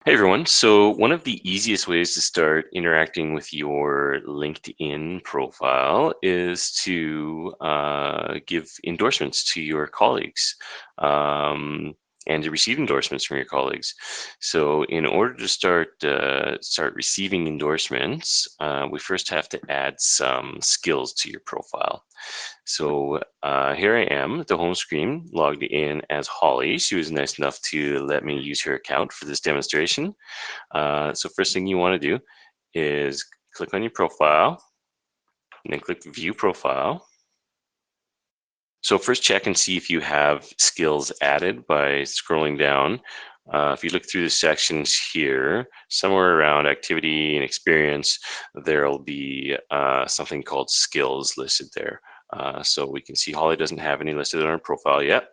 Hey everyone. So, one of the easiest ways to start interacting with your LinkedIn profile is to give endorsements to your colleagues and to receive endorsements from your colleagues. So, in order to start receiving endorsements, we first have to add some skills to your profile. So here I am at the home screen, logged in as Holly. She was nice enough to let me use her account for this demonstration. So first thing you want to do is click on your profile and then click View Profile. So first check and see if you have skills added by scrolling down. If you look through the sections here, somewhere around activity and experience, there'll be something called skills listed there. So we can see Holly doesn't have any listed on her profile yet.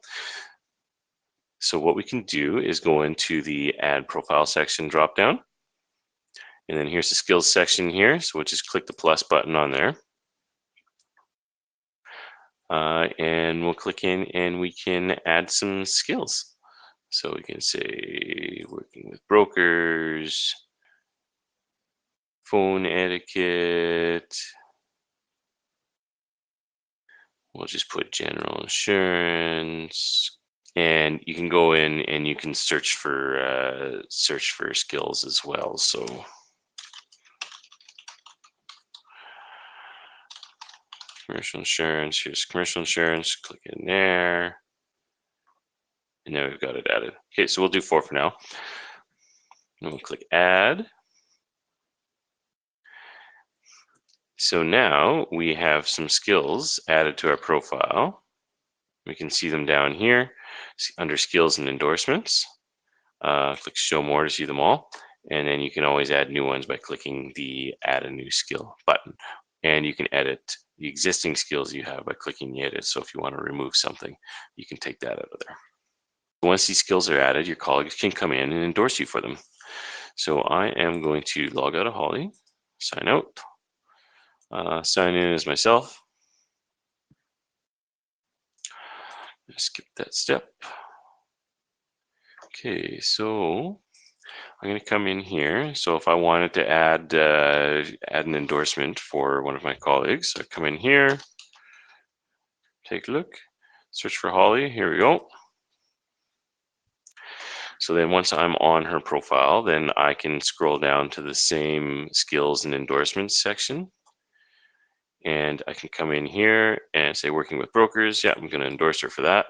So what we can do is go into the Add Profile section dropdown. And then here's the skills section here. So we'll just click the plus button on there. And we'll click in and we can add some skills. So we can say working with brokers, phone etiquette. We'll just put general insurance, and you can go in and you can search for skills as well. So commercial insurance. Here's commercial insurance. Click in there, and now we've got it added. Okay, so we'll do 4 for now. And we'll click add. So now we have some skills added to our profile. We can see them down here under skills and endorsements. Click show more to see them all. And then you can always add new ones by clicking the add a new skill button. And you can edit the existing skills you have by clicking the edit. So if you want to remove something, you can take that out of there. Once these skills are added, your colleagues can come in and endorse you for them. So I am going to log out of Holly, sign out. Sign in as myself. Skip that step. Okay, so I'm going to come in here. So if I wanted to add an endorsement for one of my colleagues, I come in here, take a look, search for Holly. Here we go. So then once I'm on her profile, then I can scroll down to the same skills and endorsements section. And I can come in here and say working with brokers. Yeah, I'm going to endorse her for that.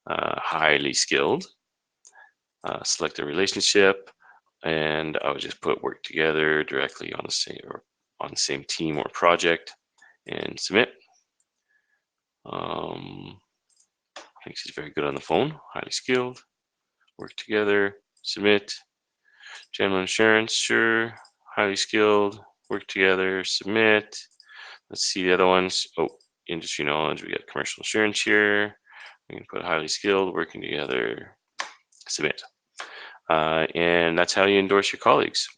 Highly skilled. Select a relationship, and I would just put work together directly on the same team or project, and submit. I think she's very good on the phone. Highly skilled. Work together. Submit. General insurance, sure. Highly skilled. Work together. Submit. Let's see the other ones. Oh, industry knowledge. We got commercial insurance here. We can put highly skilled. Working together. Submit. And that's how you endorse your colleagues.